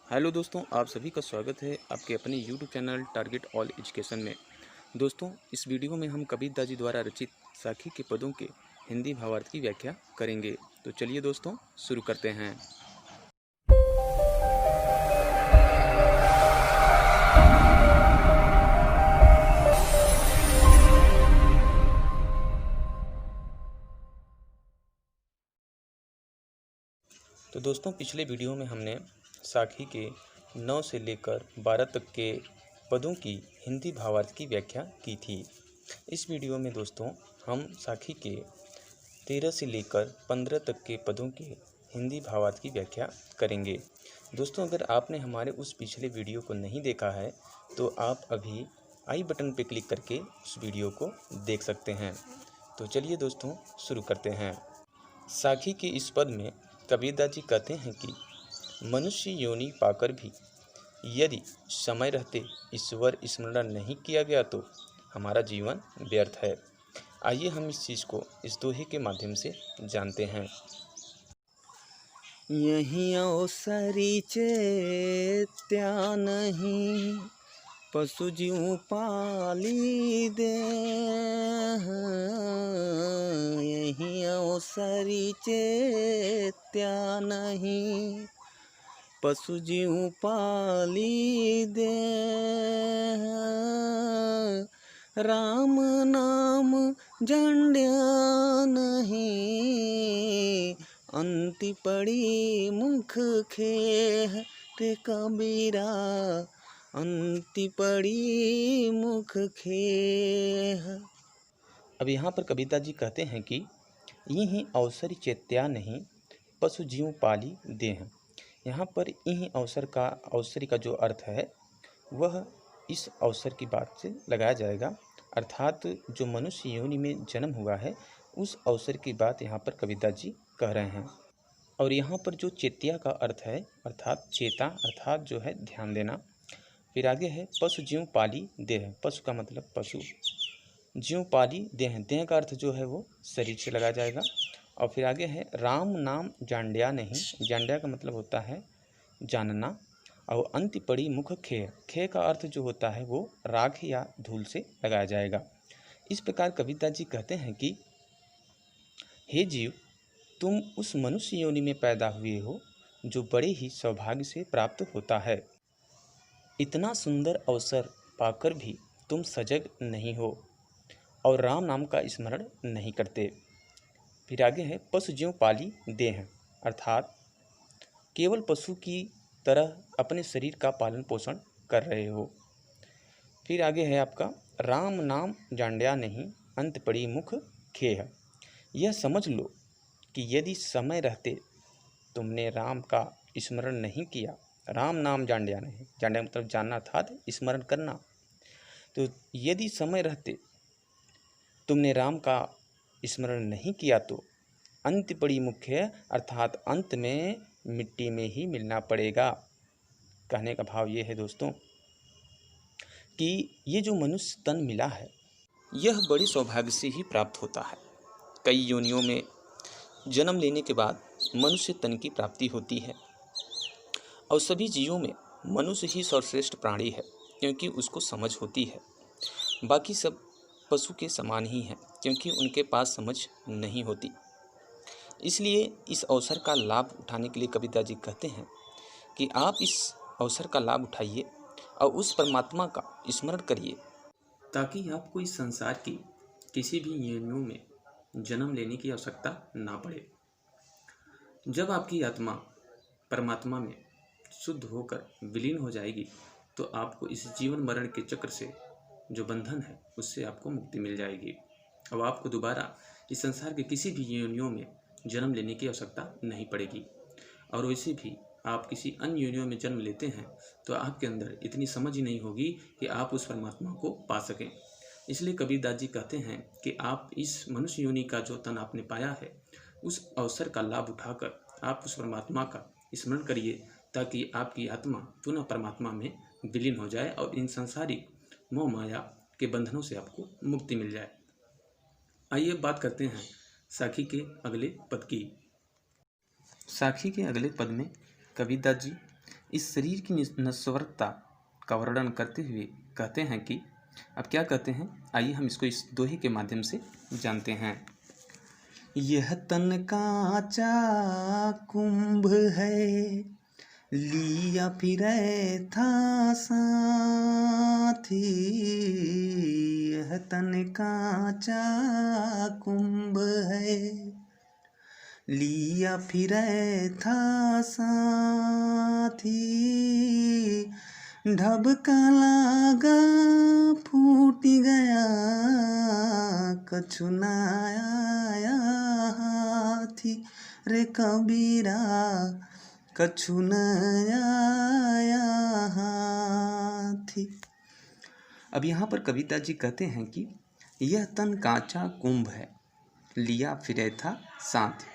Hello दोस्तों, आप सभी का स्वागत है आपके अपने YouTube channel target all education में। दोस्तों, इस वीडियो में हम कबीर दाजी द्वारा रचित साखी के पदों के हिंदी भावार्थ की व्याख्या करेंगे। तो चलिए दोस्तों, शुरू करते हैं। तो दोस्तों, पिछले वीडियो में हमने साखी के 9 से लेकर 12 तक के पदों की हिंदी भावार्थ की व्याख्या की थी। इस वीडियो में दोस्तों हम साखी के 13 से लेकर 15 तक के पदों के हिंदी भावार्थ की व्याख्या करेंगे। दोस्तों, अगर आपने हमारे उस पिछले वीडियो को नहीं देखा है तो आप अभी आई बटन पर क्लिक करके उस वीडियो को देख सकते हैं। तो चलिए दोस्तों, शुरू करते हैं। साखी के इस पद में कबीरदास जी कहते हैं कि मनुष्य योनि पाकर भी यदि समय रहते ईश्वर स्मरण नहीं किया गया तो हमारा जीवन व्यर्थ है। आइए हम इस चीज़ को इस दोहे के माध्यम से जानते हैं। यही अवसरी चेत्या नहीं, पशु जीव पाली दे। यही अवसरी चेत्या नहीं, पशु जीव पाली दे। राम नाम जंड्या नहीं, अंति पड़ी मुख खेह रे कबीरा, अंति पड़ी मुख खेह। अब यहाँ पर कबीरदास जी कहते हैं कि यही अवसर चेत्या नहीं, पशु जीव पाली देह। यहाँ पर यही अवसरी का जो अर्थ है वह इस अवसर की बात से लगाया जाएगा, अर्थात जो मनुष्य योनि में जन्म हुआ है उस अवसर की बात यहाँ पर कबीरदास जी कह रहे हैं। और यहाँ पर जो चेत्या का अर्थ है अर्थात चेता, अर्थात जो है ध्यान देना। फिर आगे है पशु जीव पाली देह। पशु का मतलब पशु, जीव पाली देह, देह का अर्थ जो है वो शरीर से लगाया जाएगा। और फिर आगे है राम नाम जांड्या नहीं। जांड्या का मतलब होता है जानना। और अंति पड़ी मुख खेह, खेह का अर्थ जो होता है वो राख या धूल से लगाया जाएगा। इस प्रकार कबीरदास जी कहते हैं कि हे जीव, तुम उस मनुष्य योनि में पैदा हुए हो जो बड़े ही सौभाग्य से प्राप्त होता है। इतना सुंदर अवसर पाकर भी तुम सजग नहीं हो और राम नाम का स्मरण नहीं करते। फिर आगे है पशु ज्यों पाली देह, अर्थात केवल पशु की तरह अपने शरीर का पालन पोषण कर रहे हो। फिर आगे है आपका राम नाम जांड्या नहीं, अंत पड़ी मुख खेह। यह समझ लो कि यदि समय रहते तुमने राम का स्मरण नहीं किया, राम नाम जांड्या नहीं, जांड्या मतलब जानना था, स्मरण करना। तो यदि समय रहते तुमने राम का स्मरण नहीं किया तो अंत पड़ी मुख्य, अर्थात अंत में मिट्टी में ही मिलना पड़ेगा। कहने का भाव ये है दोस्तों कि ये जो मनुष्य तन मिला है यह बड़ी सौभाग्य से ही प्राप्त होता है। कई योनियों में जन्म लेने के बाद मनुष्य तन की प्राप्ति होती है और सभी जीवों में मनुष्य ही सर्वश्रेष्ठ प्राणी है क्योंकि उसको समझ होती है। बाकी सब पशु के समान ही हैं क्योंकि उनके पास समझ नहीं होती। इसलिए इस अवसर का लाभ उठाने के लिए कबीरदास जी कहते हैं कि आप इस अवसर का लाभ उठाइए और उस परमात्मा का स्मरण करिए ताकि आपको इस संसार की किसी भी योनियों में जन्म लेने की आवश्यकता ना पड़े। जब आपकी आत्मा परमात्मा में शुद्ध होकर विलीन हो जाएगी तो आपको इस जीवन मरण के चक्र से जो बंधन है उससे आपको मुक्ति मिल जाएगी। अब आपको दोबारा इस संसार के किसी भी योनियों में जन्म लेने की आवश्यकता नहीं पड़ेगी। और वैसे भी आप किसी अन्य योनियों में जन्म लेते हैं तो आपके अंदर इतनी समझ ही नहीं होगी कि आप उस परमात्मा को पा सकें। इसलिए कबीरदास जी कहते हैं कि आप इस मनुष्य योनि का जो तन आपने पाया है उस अवसर का लाभ उठाकर आप उस परमात्मा का स्मरण करिए ताकि आपकी आत्मा पुनः परमात्मा में विलीन हो जाए और इन संसारिक मोह माया के बंधनों से आपको मुक्ति मिल जाए। आइए बात करते हैं साखी के अगले पद की। साखी के अगले पद में कबीरदास जी इस शरीर की नश्वरता का वर्णन करते हुए कहते हैं कि अब क्या कहते हैं, आइए हम इसको इस दोहे के माध्यम से जानते हैं। यह तन कांचा कुंभ है, लिया फिरे था साथी। यह तन कांचा कुंभ है, लिया फिरे था साथी। ढबका लागा फूट गया, कछु न आया हाथी। रे कबीरा कछु न आया हाथी। अब यहाँ पर कविता जी कहते हैं कि यह तन कांचा कुंभ है, लिया फिरे था साथ।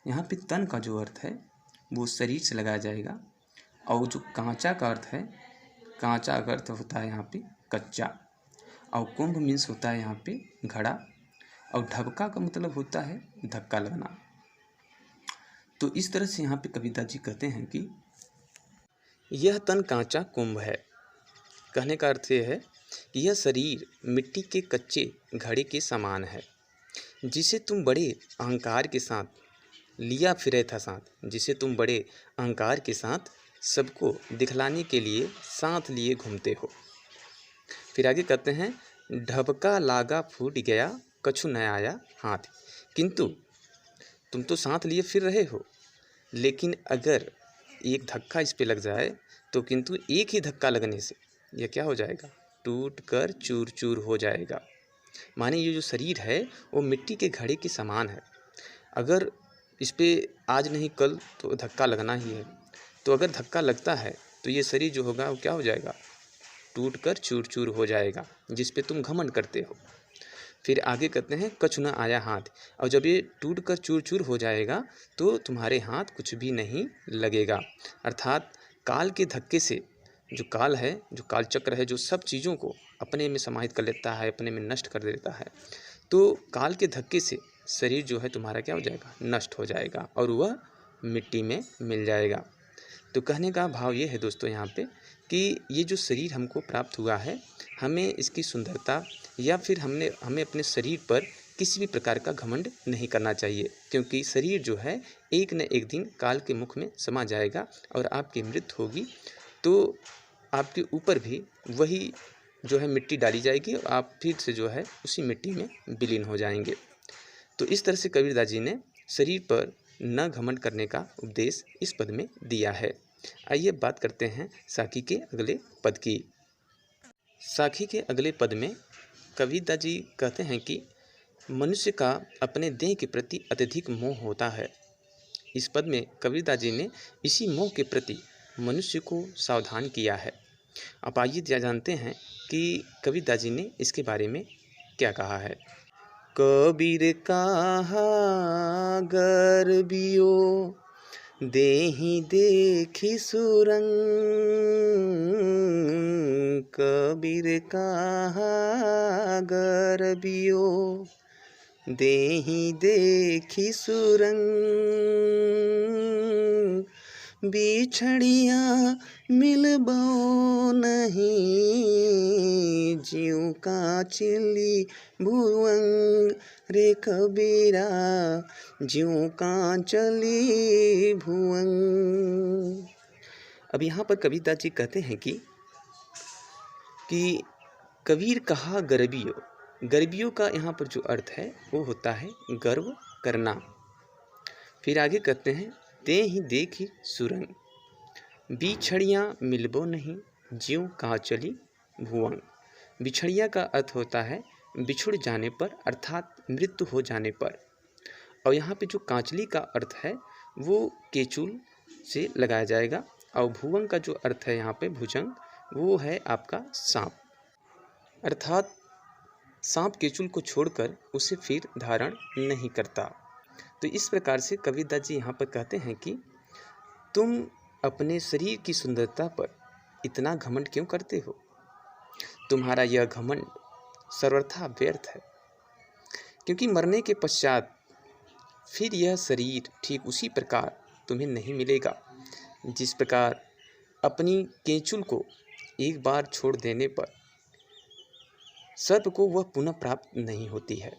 यहाँ पे तन का जो अर्थ है वो शरीर से लगाया जाएगा, और जो कांचा का अर्थ है, कांचा का अर्थ होता है यहाँ पे कच्चा, और कुंभ मीन्स होता है यहाँ पे घड़ा, और ढबका का मतलब होता है धक्का लगना। तो इस तरह से यहाँ पे कविता जी कहते हैं कि यह तन कांचा कुंभ है। कहने का अर्थ यह है कि यह शरीर मिट्टी के कच्चे घड़े के समान है, जिसे तुम बड़े अहंकार के साथ लिया फिरे था साथ, जिसे तुम बड़े अहंकार के साथ सबको दिखलाने के लिए साथ लिए घूमते हो। फिर आगे कहते हैं, ढबका लागा फूट गया, कछु न आया हाथ। किंतु तुम तो साथ लिए फिर रहे हो, लेकिन अगर एक धक्का इस पे लग जाए तो किंतु एक ही धक्का लगने से यह क्या हो जाएगा, टूट कर चूर चूर हो जाएगा। माने ये जो शरीर है वो मिट्टी के घड़े के समान है, अगर इस पे आज नहीं कल तो धक्का लगना ही है। तो अगर धक्का लगता है तो ये शरीर जो होगा वो क्या हो जाएगा, टूट कर चूर चूर हो जाएगा, जिस पे तुम घमंड करते हो। फिर आगे कहते हैं, कछु न आया हाथ। और जब ये टूट कर चूर चूर हो जाएगा तो तुम्हारे हाथ कुछ भी नहीं लगेगा। अर्थात काल के धक्के से, जो काल है, जो काल चक्र है, जो सब चीज़ों को अपने में समाहित कर लेता है, अपने में नष्ट कर देता है, तो काल के धक्के से शरीर जो है तुम्हारा क्या हो जाएगा, नष्ट हो जाएगा, और वह मिट्टी में मिल जाएगा। तो कहने का भाव ये है दोस्तों यहाँ पे कि ये जो शरीर हमको प्राप्त हुआ है, हमें इसकी सुंदरता या फिर हमें अपने शरीर पर किसी भी प्रकार का घमंड नहीं करना चाहिए, क्योंकि शरीर जो है एक न एक दिन काल के मुख में समा जाएगा और आपकी मृत्यु होगी, तो आपके ऊपर भी वही जो है मिट्टी डाली जाएगी और आप फिर से जो है उसी मिट्टी में विलीन हो जाएंगे। तो इस तरह से कबीरदास जी ने शरीर पर न घमंड करने का उपदेश इस पद में दिया है। आइए बात करते हैं साखी के अगले पद की। साखी के अगले पद में कबीरदास जी कहते हैं कि मनुष्य का अपने देह के प्रति अत्यधिक मोह होता है। इस पद में कबीरदास जी ने इसी मोह के प्रति मनुष्य को सावधान किया है। अब आइए जानते हैं कि कबीरदास जी ने इसके बारे में क्या कहा है। कबीर कहा गर्बियो, देहि देखी सुरंग। कबीर कहा गर्बियो, देहि देखी सुरंग। बिछड़िया मिलबो नहीं, ज्यों कांचली भुवंग। रे कबीरा ज्यों कांचली भुवंग। अब यहाँ पर कबीरदास जी कहते हैं कि कबीर कहा गर्बियो। गर्बियों का यहाँ पर जो अर्थ है वो होता है गर्व करना। फिर आगे कहते हैं, देहि देखी सुरंग। बिछड़ियाँ मिलबो नहीं, ज्यों कांचली भुवंग। बिछड़िया का अर्थ होता है बिछुड़ जाने पर, अर्थात मृत्यु हो जाने पर। और यहाँ पे जो कांचली का अर्थ है वो केचुल से लगाया जाएगा, और भुवंग का जो अर्थ है यहाँ पे भुजंग, वो है आपका सांप। अर्थात सांप केचुल को छोड़कर उसे फिर धारण नहीं करता। तो इस प्रकार से कबीरदास जी यहाँ पर कहते हैं कि तुम अपने शरीर की सुंदरता पर इतना घमंड क्यों करते हो। तुम्हारा यह घमंड सर्वथा व्यर्थ है, क्योंकि मरने के पश्चात फिर यह शरीर ठीक उसी प्रकार तुम्हें नहीं मिलेगा जिस प्रकार अपनी केंचुल को एक बार छोड़ देने पर सर्प को वह पुनः प्राप्त नहीं होती है।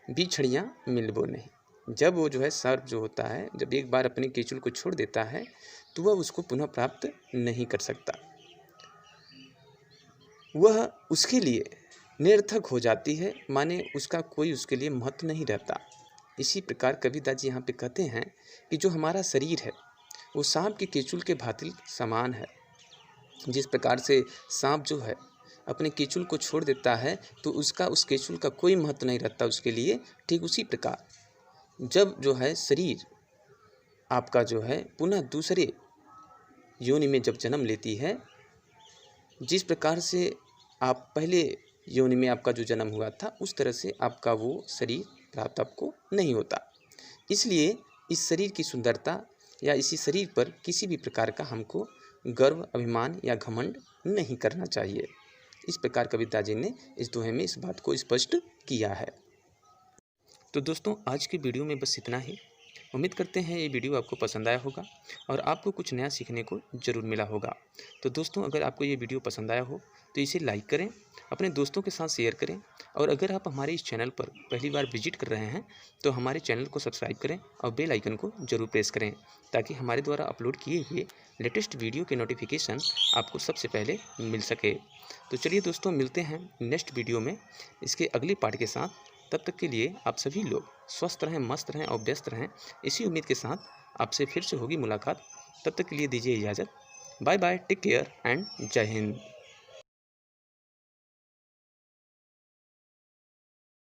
बिछड़ियाँ मिलबो नहीं। जब वो जो है सर्प जो होता है, जब एक बार अपनी केंचुल को छोड़ देता है तो वह उसको पुनः प्राप्त नहीं कर सकता, वह उसके लिए निरर्थक हो जाती है, माने उसका कोई उसके लिए महत्व नहीं रहता। इसी प्रकार कबीरदास जी यहाँ पे कहते हैं कि जो हमारा शरीर है वो सांप की केंचुल के भांति समान है। जिस प्रकार से सांप जो है अपने केंचुल को छोड़ देता है तो उसका उस केंचुल का कोई महत्व नहीं रहता उसके लिए, ठीक उसी प्रकार जब जो है शरीर आपका जो है पुनः दूसरे योनि में जब जन्म लेती है, जिस प्रकार से आप पहले योनि में आपका जो जन्म हुआ था उस तरह से आपका वो शरीर प्राप्त आपको नहीं होता। इसलिए इस शरीर की सुंदरता या इसी शरीर पर किसी भी प्रकार का हमको गर्व, अभिमान या घमंड नहीं करना चाहिए। इस प्रकार कबीरदास जी ने इस दोहे में इस बात को स्पष्ट किया है। तो दोस्तों आज की वीडियो में बस इतना ही। उम्मीद करते हैं ये वीडियो आपको पसंद आया होगा और आपको कुछ नया सीखने को ज़रूर मिला होगा। तो दोस्तों अगर आपको ये वीडियो पसंद आया हो तो इसे लाइक करें, अपने दोस्तों के साथ शेयर करें और अगर आप हमारे इस चैनल पर पहली बार विजिट कर रहे हैं तो हमारे चैनल को सब्सक्राइब करें और बेल आइकन को ज़रूर प्रेस करें ताकि हमारे द्वारा अपलोड किए हुए लेटेस्ट वीडियो के नोटिफिकेशन आपको सबसे पहले मिल सके। तो चलिए दोस्तों मिलते हैं नेक्स्ट वीडियो में इसके अगले पार्ट के साथ। तब तक के लिए आप सभी लोग स्वस्थ रहें, मस्त रहें और व्यस्त रहें, इसी उम्मीद के साथ आपसे फिर से होगी मुलाकात। तब तक के लिए दीजिए इजाज़त। Bye bye, take care and जय हिंद।